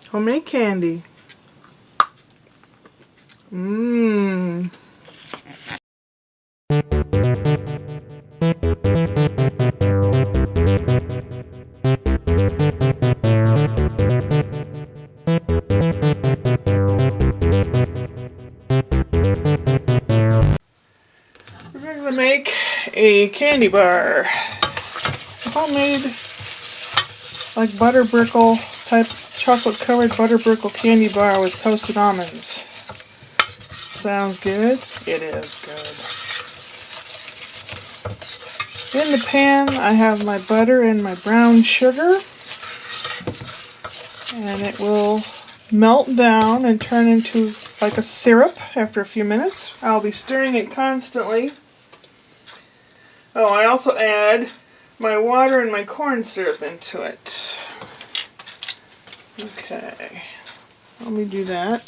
Homemade candy. Mmm. We're going to make a candy bar. Homemade, like butter brickle type chocolate covered butter brickle candy bar with toasted almonds. Sounds good? It is good. In the pan I have my butter and my brown sugar, and it will melt down and turn into like a syrup after a few minutes. I'll be stirring it constantly. Oh, I also add my water and my corn syrup into it. Okay, let me do that.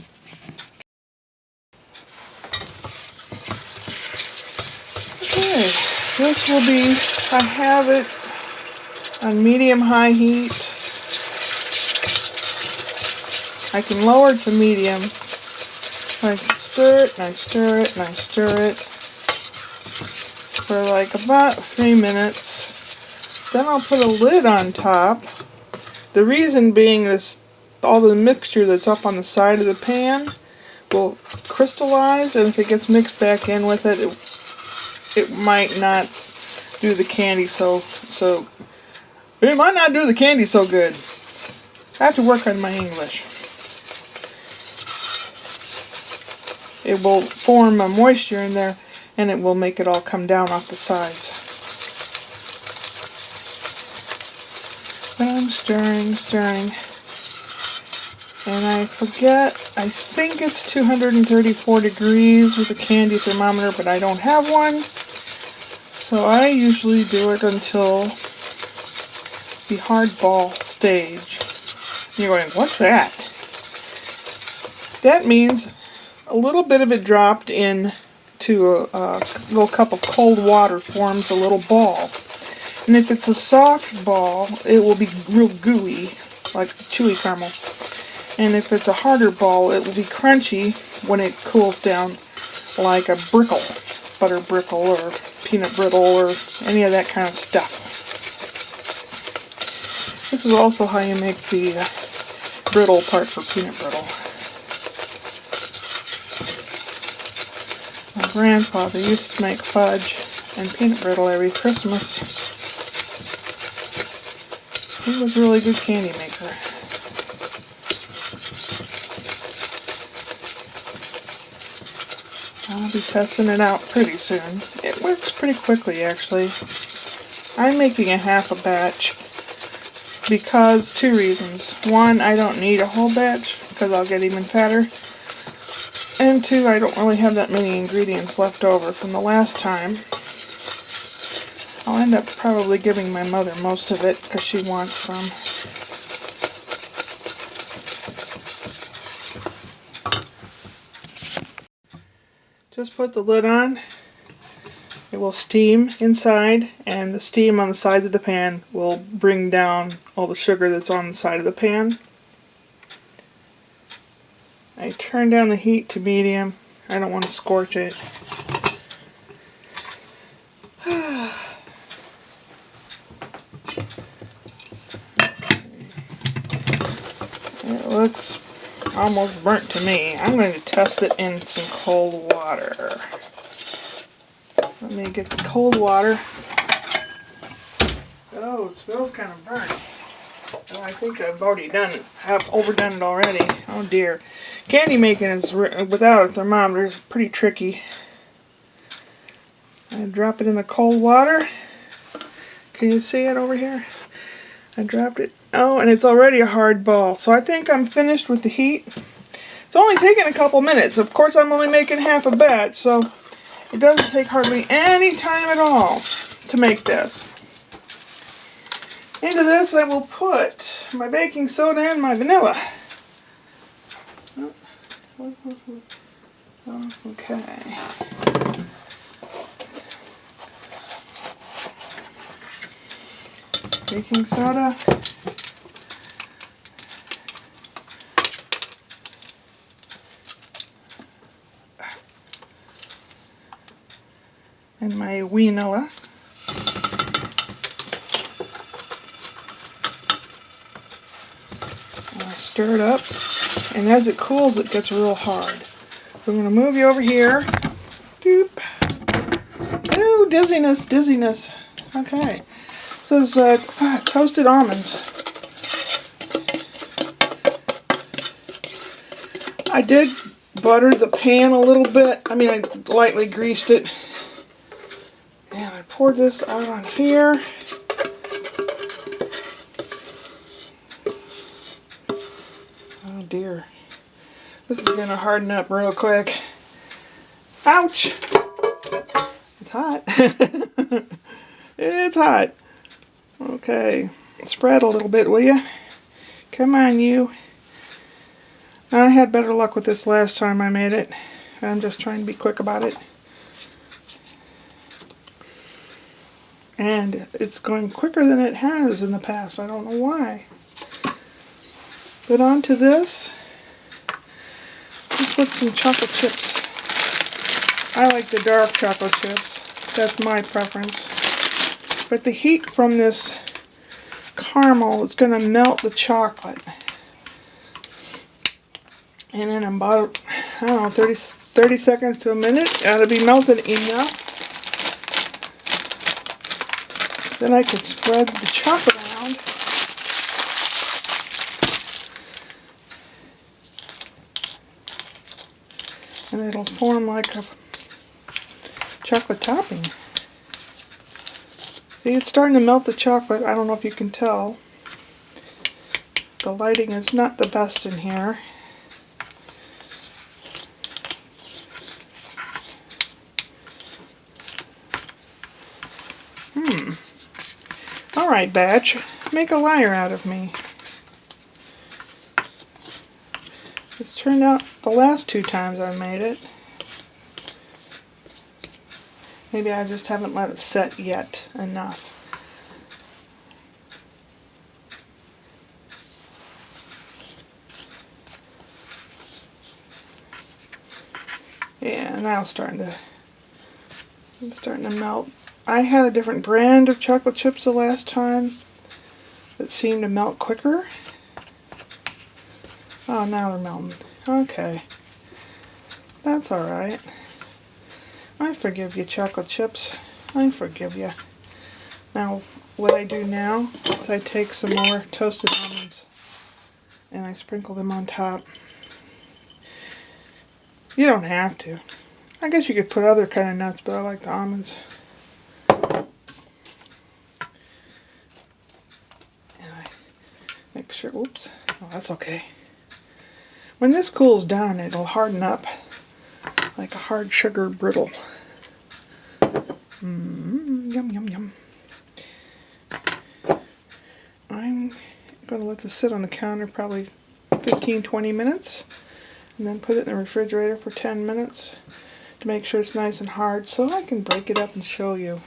Okay, this will be, I have it on medium-high heat. I can lower it to medium. I can stir it, and I stir it, and I stir it for like about 3 minutes. Then I'll put a lid on top. The reason being is all the mixture that's up on the side of the pan will crystallize, and if it gets mixed back in with it, it might not do the candy so it might not do the candy so good. I have to work on my English. It will form a moisture in there, and it will make it all come down off the sides. But I'm stirring, and I forget, I think it's 234 degrees with a candy thermometer, but I don't have one. So I usually do it until the hard ball stage. And you're going, what's that? That means a little bit of it dropped into a little cup of cold water forms a little ball. And if it's a soft ball, it will be real gooey, like chewy caramel. And if it's a harder ball, it will be crunchy when it cools down, like a brickle, butter brickle or peanut brittle or any of that kind of stuff. This is also how you make the brittle part for peanut brittle. My grandfather used to make fudge and peanut brittle every Christmas. He was a really good candy maker. I'll be testing it out pretty soon. It works pretty quickly, actually. I'm making a half a batch because 2 reasons. 1, I don't need a whole batch because I'll get even fatter. And 2, I don't really have that many ingredients left over from the last time. I'll end up probably giving my mother most of it because she wants some. Just put the lid on. It will steam inside, and the steam on the sides of the pan will bring down all the sugar that's on the side of the pan. I turn down the heat to medium. I don't want to scorch it. It looks almost burnt to me. I'm going to test it in some cold water. Let me get the cold water. Oh, it smells kind of burnt. Oh, I think I've already done it. I've overdone it already. Oh dear. Candy making is without a thermometer is pretty tricky. I drop it in the cold water. Can you see it over here? I dropped it. Oh, and it's already a hard ball. So I think I'm finished with the heat. It's only taken a couple minutes. Of course, I'm only making half a batch, so it doesn't take hardly any time at all to make this. Into this, I will put my baking soda and my vanilla. Okay. Baking soda. and my vanilla. I stir it up, and as it cools, it gets real hard. So I'm going to move you over here. Doop. Ooh, dizziness, dizziness. Okay. This is toasted almonds. I did butter the pan a little bit. I mean, I lightly greased it. And I poured this out on here. Oh dear. This is going to harden up real quick. Ouch! It's hot. It's hot. Okay. Spread a little bit, will you? Come on, you. I had better luck with this last time I made it. I'm just trying to be quick about it. And it's going quicker than it has in the past. I don't know why. But onto this, let's put some chocolate chips. I like the dark chocolate chips. That's my preference. But the heat from this caramel is going to melt the chocolate. And in about, I don't know, 30 seconds to a minute, it'll be melted enough. Then I can spread the chocolate around. And it'll form like a chocolate topping. See, it's starting to melt the chocolate. I don't know if you can tell. The lighting is not the best in here. Alright, batch. Make a liar out of me. It's turned out the last 2 times I made it. Maybe I just haven't let it set yet enough. Yeah, now it's starting to melt. I had a different brand of chocolate chips the last time that seemed to melt quicker. Oh, now they're melting. Okay. That's alright. I forgive you, chocolate chips. I forgive you. Now, what I do now is I take some more toasted almonds and I sprinkle them on top. You don't have to. I guess you could put other kind of nuts, but I like the almonds. And I make sure, oops, oh, that's okay. When this cools down, it'll harden up like a hard sugar brittle. Yum, yum, yum. I'm going to let this sit on the counter probably 15-20 minutes and then put it in the refrigerator for 10 minutes to make sure it's nice and hard so I can break it up and show you.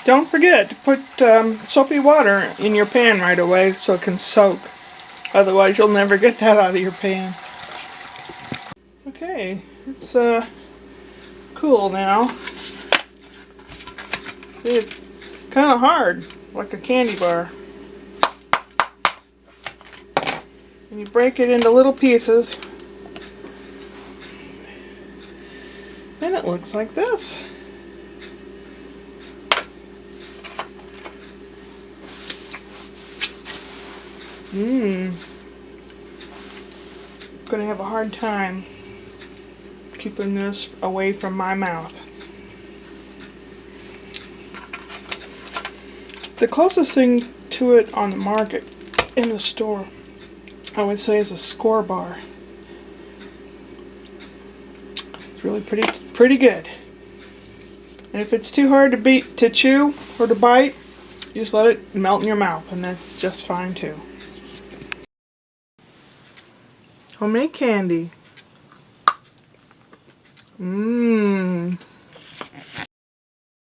Don't forget to put soapy water in your pan right away so it can soak. Otherwise you'll never get that out of your pan. Okay, it's cool now. See, it's kind of hard, like a candy bar. And you break it into little pieces. And it looks like this. Gonna have a hard time keeping this away from my mouth. The closest thing to it on the market in the store, I would say, is a Skör bar. It's really pretty good. And if it's too hard to chew or to bite, you just let it melt in your mouth, and that's just fine too. Homemade candy. Mmm.